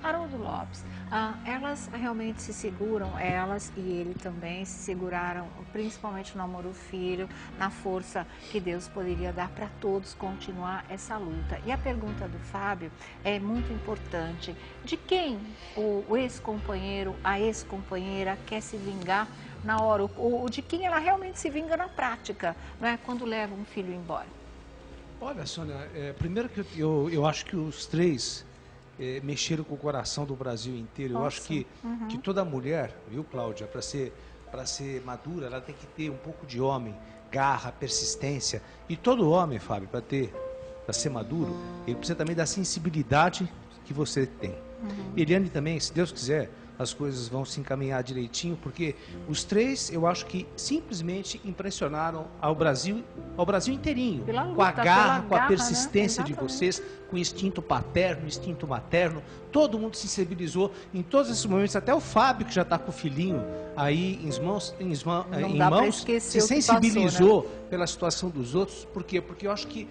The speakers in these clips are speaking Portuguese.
Haroldo Lopes, elas realmente se seguram, elas e ele também se seguraram, principalmente no amor do filho, na força que Deus poderia dar para todos continuar essa luta. E a pergunta do Fábio é muito importante. De quem o ex-companheiro, a ex-companheira quer se vingar na hora, ou de quem ela realmente se vinga na prática, não é? Quando leva um filho embora? Olha, Sônia, primeiro que eu acho que os três mexeram com o coração do Brasil inteiro. Eu acho que toda mulher, viu, Cláudia, para ser madura, ela tem que ter um pouco de homem, garra, persistência. E todo homem, Fábio, para ser maduro, ele precisa também da sensibilidade que você tem. Eliane também, se Deus quiser, as coisas vão se encaminhar direitinho, porque os três, eu acho que simplesmente impressionaram ao Brasil inteirinho, com a garra, com a persistência, né, de vocês, com o instinto paterno, instinto materno. Todo mundo se sensibilizou em todos esses momentos, até o Fábio, que já está com o filhinho aí em mãos, se sensibilizou, passou, né, pela situação dos outros. Por quê? Porque eu acho que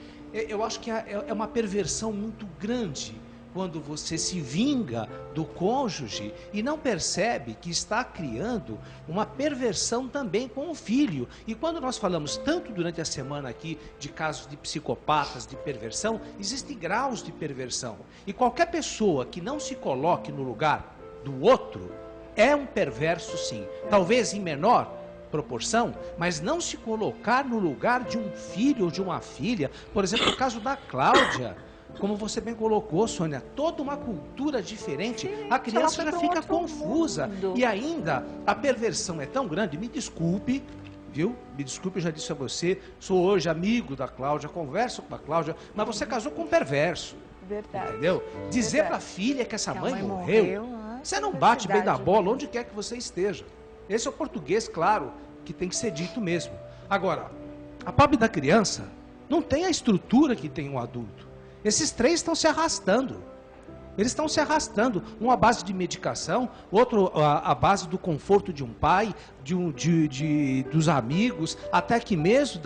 é uma perversão muito grande quando você se vinga do cônjuge e não percebe que está criando uma perversão também com o filho. E quando nós falamos tanto durante a semana aqui de casos de psicopatas, de perversão, existem graus de perversão. E qualquer pessoa que não se coloque no lugar do outro é um perverso, sim. Talvez em menor proporção, mas não se colocar no lugar de um filho ou de uma filha. Por exemplo, no caso da Cláudia, como você bem colocou, Sônia, toda uma cultura diferente, a criança já fica confusa. E ainda, a perversão é tão grande, me desculpe, viu? Me desculpe, eu já disse a você, sou hoje amigo da Cláudia, converso com a Cláudia, mas você casou com um perverso. Verdade. Entendeu? Dizer para a filha que essa mãe morreu, você não bate bem da bola onde quer que você esteja. Esse é o português, claro, que tem que ser dito mesmo. Agora, a pobre da criança não tem a estrutura que tem um adulto. Esses três estão se arrastando. Eles estão se arrastando. Um à base de medicação, outro à base do conforto de um pai, dos amigos, até que mesmo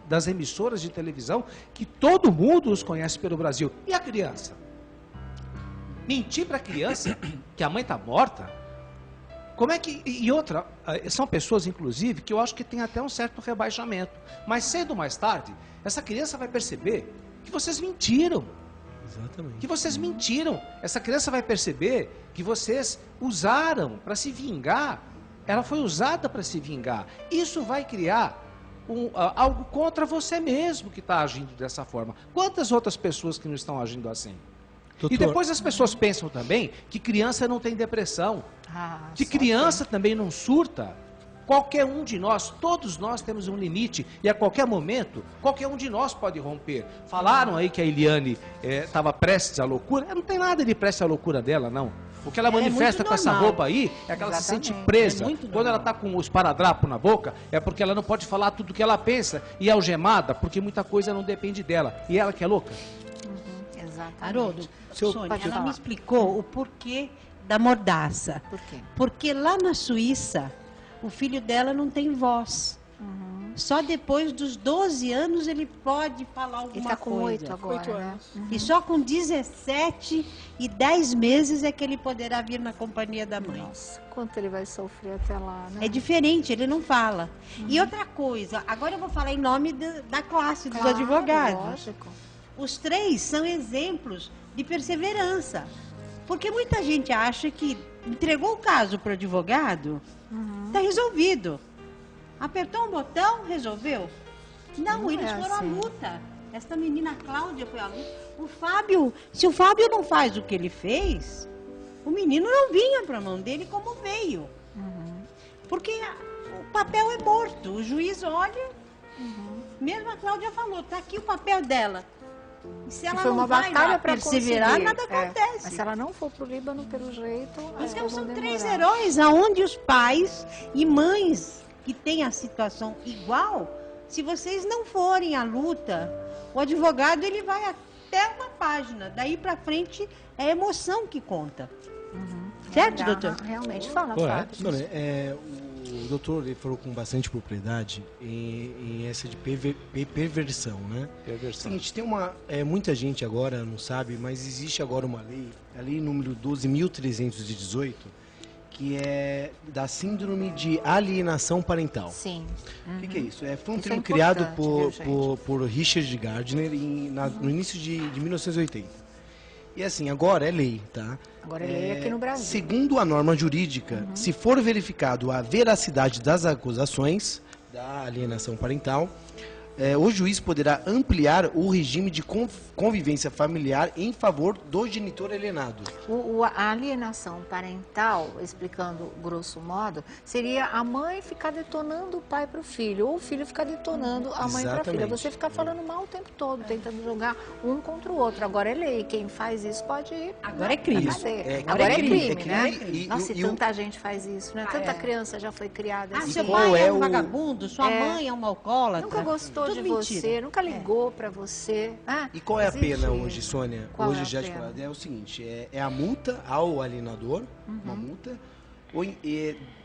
das emissoras de televisão, que todo mundo os conhece pelo Brasil. E a criança? Mentir para a criança que a mãe está morta? Como é que... E outra, são pessoas, inclusive, que eu acho que tem até um certo rebaixamento. Mas cedo ou mais tarde, essa criança vai perceber que vocês mentiram. Exatamente. Que vocês mentiram. Essa criança vai perceber que vocês usaram para se vingar. Ela foi usada para se vingar. Isso vai criar algo contra você mesmo que está agindo dessa forma. Quantas outras pessoas que não estão agindo assim? Doutor. E depois as pessoas pensam também que criança não tem depressão. Que criança também não surta. Qualquer um de nós, todos nós temos um limite e a qualquer momento, qualquer um de nós pode romper. Falaram aí que a Eliane estava prestes à loucura. Não tem nada de prestes à loucura dela, não. O que ela manifesta com essa roupa aí é que ela se sente presa. Quando ela está com os esparadrapos na boca, é porque ela não pode falar tudo o que ela pensa e é algemada, porque muita coisa não depende dela. E ela que é louca. Exatamente. Haroldo, Sônia, ela me explicou o porquê da mordaça. Por quê? Porque lá na Suíça, o filho dela não tem voz. Só depois dos 12 anos ele pode falar alguma coisa. Ele está com 8 agora, 8 anos. Né? E só com 17 e 10 meses é que ele poderá vir na companhia da mãe. Nossa, quanto ele vai sofrer até lá, né? É diferente, ele não fala. E outra coisa, agora eu vou falar em nome da classe dos advogados. Lógico. Os três são exemplos de perseverança. Porque muita gente acha que entregou o caso para o advogado, está resolvido. Apertou um botão, resolveu? Não, eles foram à luta. Essa menina Cláudia foi à luta. O Fábio, se o Fábio não faz o que ele fez, o menino não vinha para a mão dele como veio. Porque o papel é morto. O juiz olha, mesmo a Cláudia falou, está aqui o papel dela. E se ela não vai lá perseverar, nada acontece. Mas se ela não for para o Líbano, pelo jeito... Então são três heróis, aonde os pais e mães que têm a situação igual, se vocês não forem à luta, o advogado ele vai até uma página, daí para frente é a emoção que conta. Certo, doutor? Realmente, fala, Correto. O doutor ele falou com bastante propriedade em essa de perversão, né? Perversão. Seguinte, tem muita gente agora não sabe, mas existe agora uma lei, a lei número 12.318, que é da síndrome de alienação parental. Sim. O que é isso? Foi um Isso termo é criado importante, viu, gente? por Richard Gardner no início de 1980. E assim, agora é lei, tá? Agora é lei aqui no Brasil. Segundo a norma jurídica, se for verificado a veracidade das acusações da alienação parental, o juiz poderá ampliar o regime de convivência familiar em favor do genitor alienado. A alienação parental, explicando grosso modo, seria a mãe ficar detonando o pai para o filho, ou o filho ficar detonando a mãe para a filha. Exatamente. Você ficar falando mal o tempo todo, tentando jogar um contra o outro. Agora é lei, quem faz isso pode ir. Agora é crime. na cadeia. Isso. Agora é crime, É crime, né? e- Nossa, e e o- tanta gente faz isso, né? Tanta criança já foi criada assim. Seu qual pai é é um o- vagabundo, sua mãe é uma alcoólatra. Nunca gostou Tudo de mentira. você, nunca ligou para você. E qual é a existe pena isso. hoje, Sônia? Qual Hoje é a já te pena? falado, é o seguinte, é a multa ao alienador, uma multa, ou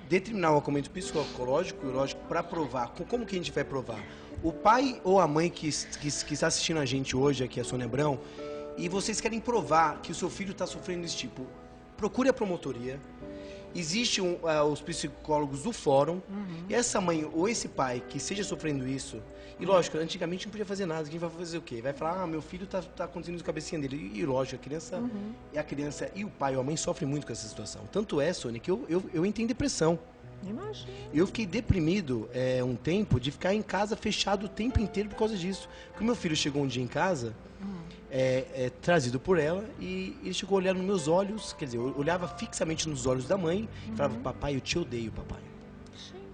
determinar o acompanhamento psicológico e lógico para provar. Como que a gente vai provar? O pai ou a mãe que está assistindo a gente hoje, aqui a Sônia Abrão, e vocês querem provar que o seu filho está sofrendo desse tipo, procure a promotoria. Existem os psicólogos do fórum, e essa mãe ou esse pai que esteja sofrendo isso, e lógico, antigamente não podia fazer nada, quem vai fazer o quê? Vai falar, meu filho tá acontecendo isso com a cabecinha dele. E lógico, a criança e o pai ou a mãe sofrem muito com essa situação. Tanto é, Sônia, que eu entrei em depressão. Imagina. Eu fiquei deprimido um tempo de ficar em casa fechado o tempo inteiro por causa disso. Porque o meu filho chegou um dia em casa, trazido por ela, e ele chegou a olhar nos meus olhos, quer dizer, eu olhava fixamente nos olhos da mãe e falava, papai, eu te odeio, papai.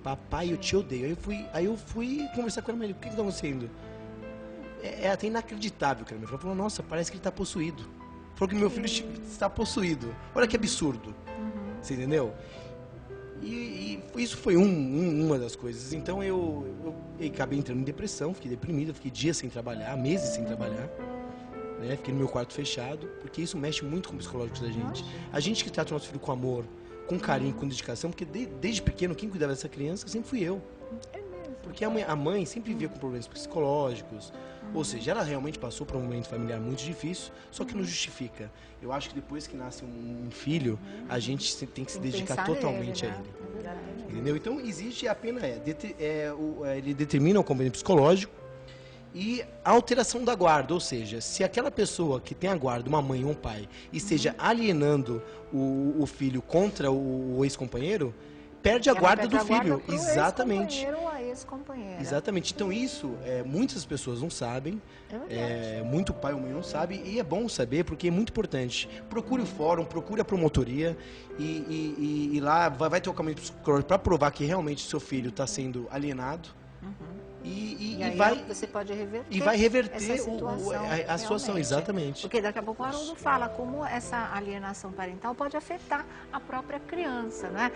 Papai, eu te odeio. Aí eu fui conversar com ela, mas o que está acontecendo? É até inacreditável, cara. Ela falou, nossa, parece que ele está possuído. Falou que meu filho está possuído. Olha que absurdo. Você entendeu? E isso foi uma das coisas. Então eu acabei entrando em depressão, fiquei deprimido, fiquei dias sem trabalhar, meses sem trabalhar. Né? Fiquei no meu quarto fechado, porque isso mexe muito com o psicológico da gente. A gente que trata o nosso filho com amor, com carinho, com dedicação, porque desde pequeno quem cuidava dessa criança sempre fui eu. Porque a mãe sempre vivia com problemas psicológicos, ou seja, ela realmente passou por um momento familiar muito difícil, só que não justifica. Eu acho que depois que nasce um filho, a gente tem que se dedicar totalmente a ele. É verdade. Entendeu? Então existe a pena ele determina o acompanhamento psicológico e a alteração da guarda, ou seja, se aquela pessoa que tem a guarda, uma mãe ou um pai, esteja alienando o filho contra o ex-companheiro, perde a guarda do filho. Exatamente. Ex-companheiro ou a ex-companheira. Exatamente. Então isso, muitas pessoas não sabem, muito pai ou mãe não sabe, e é bom saber porque é muito importante. Procure o fórum, procure a promotoria e lá vai ter o caminho psicológico para provar que realmente seu filho está sendo alienado. E E aí vai você pode reverter. e vai reverter essa situação, a situação, realmente. exatamente. Porque daqui a pouco o Haroldo fala como essa alienação parental pode afetar a própria criança, né?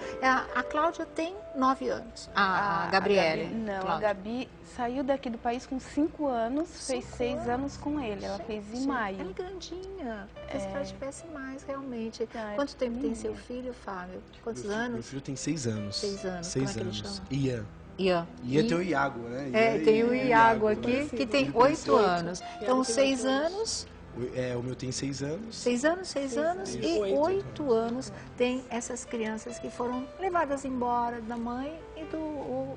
A Cláudia tem 9 anos, a Gabriele. Não, a Cláudia. Gabi saiu daqui do país com 5 anos, fez 6 anos com ele. Ela fez em Gente, maio. Ela é grandinha. Parece que ela tivesse mais, realmente. Tá, é Quanto tempo tem pequenininha. seu filho, Fábio? Quantos Meu anos? filho tem 6 anos. 6 anos. 6 Como é que ele anos. chama? Ian. Ian. Tem o Iago, né? Tem o Iago aqui, Parecido. que tem Ele tem 8 8. anos. Então, 6 anos... O meu tem 6 anos. 6 anos, 6 anos e 8 anos tem essas crianças que foram levadas embora da mãe e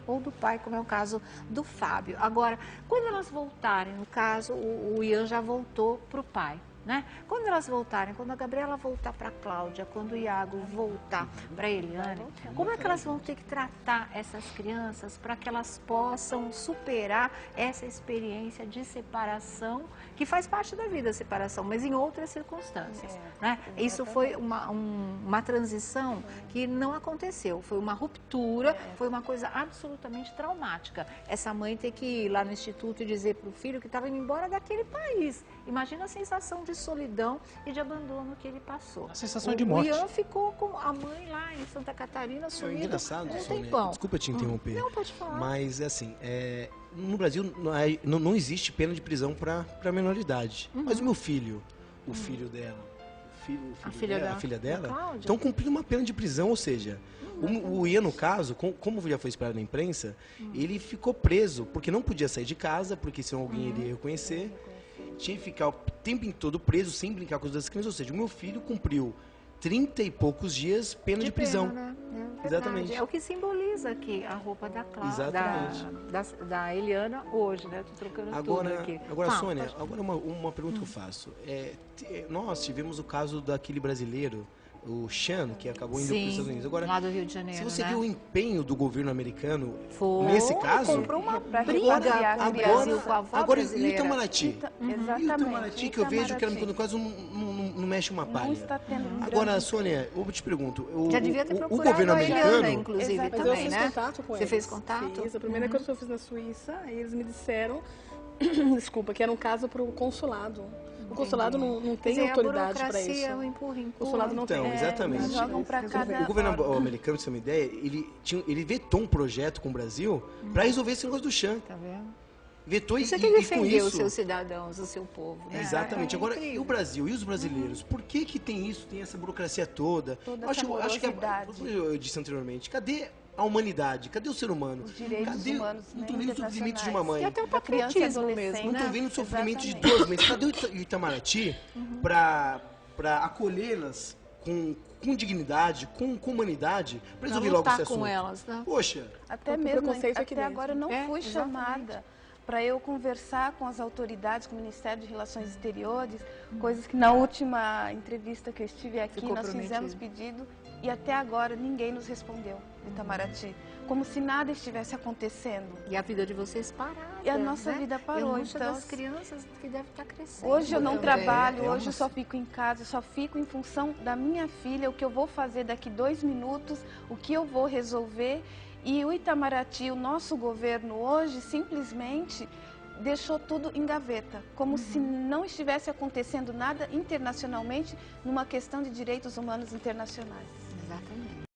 ou do pai, como é o caso do Fábio. Agora, quando elas voltarem, no caso, o Ian já voltou para o pai, né? Quando elas voltarem, quando a Gabriela voltar para a Cláudia, quando o Iago voltar para a Eliane, como é que elas vão ter que tratar essas crianças para que elas possam superar essa experiência de separação, que faz parte da vida a separação, mas em outras circunstâncias, né? Isso foi uma transição que não aconteceu, foi uma ruptura, foi uma coisa absolutamente traumática. Essa mãe ter que ir lá no instituto e dizer para o filho que estava indo embora daquele país. Imagina a sensação de solidão e de abandono que ele passou. A sensação de morte. O Ian ficou com a mãe lá em Santa Catarina, É sumido engraçado, um Sônia. tempão. Desculpa te interromper. Não, pode falar. Mas, assim, no Brasil não existe pena de prisão para menoridade. Mas o meu filho, o filho dela, o A filha dela, Cláudia? estão cumprindo uma pena de prisão, ou seja, o Ian, no caso, como já foi esperado na imprensa, ele ficou preso, porque não podia sair de casa, porque senão alguém iria reconhecer, tinha que ficar o tempo todo preso, sem brincar com as outras crianças, ou seja, o meu filho cumpriu 30 e poucos dias pena de prisão. Pena, né? É Exatamente. É o que simboliza aqui a roupa da Cláudia, da Eliana hoje, né? Tô trocando tudo aqui. Agora, Sônia, agora uma pergunta que eu faço. Nós tivemos o caso daquele brasileiro, o Sean, que acabou indo para os Estados Unidos. Agora, lá do Rio de Janeiro, se você né? viu o empenho do governo americano Foi, nesse caso... comprou uma briga repatriar com o Brasil, com a avó agora, brasileira. e o Itamaraty? Exatamente. E o Itamaraty, que eu vejo que no caso não mexe uma palha. Não está tendo um Agora, grande... Sônia, eu te pergunto, Já devia ter o procurado governo a Eliana, americano... inclusive, Exatamente. também, Mas eu fiz né? contato com Você eles. fez contato? Fiz. A primeira coisa que eu fiz na Suíça, eles me disseram, desculpa, que era um caso para o consulado. O consulado não tem autoridade para isso. O empurra. O consulado não tem. Então, exatamente. jogam pra cada O governo americano, pra você ter uma ideia, ele vetou um projeto com o Brasil para resolver esse negócio do Sean. Tá vendo? Vetou Isso é e que com defendeu os isso... seus cidadãos, o seu povo. Né? Exatamente. Agora, incrível. e o Brasil? E os brasileiros? Por que tem isso? Tem essa burocracia toda? Toda acho que morosidade. eu disse anteriormente, cadê a humanidade? Cadê o ser humano? Os direitos Cadê, humanos, não né, estou vendo os sofrimentos de uma mãe. E até o da criança e patriotismo adolescente. mesmo, Não né? estou vendo o sofrimento de Exatamente. 2 meses. Cadê o Itamaraty para acolhê-las com dignidade, com humanidade, para resolver logo esse assunto? Com elas, né? Poxa, Até Porque o mesmo, preconceito aqui até dentro. agora eu não fui exatamente. chamada para eu conversar com as autoridades, com o Ministério de Relações Exteriores, coisas que na última entrevista que eu estive aqui, Ficou nós fizemos prometido. pedido e até agora ninguém nos respondeu do Itamaraty, como se nada estivesse acontecendo. E a vida de vocês parada. E a nossa né? vida parou, E muitas então, das crianças que devem estar crescendo. Hoje eu não também. trabalho, É hoje uma- eu só fico em casa, eu só fico em função da minha filha, o que eu vou fazer daqui 2 minutos, o que eu vou resolver. E o Itamaraty, o nosso governo hoje, simplesmente deixou tudo em gaveta, como se não estivesse acontecendo nada internacionalmente numa questão de direitos humanos internacionais. Exatamente.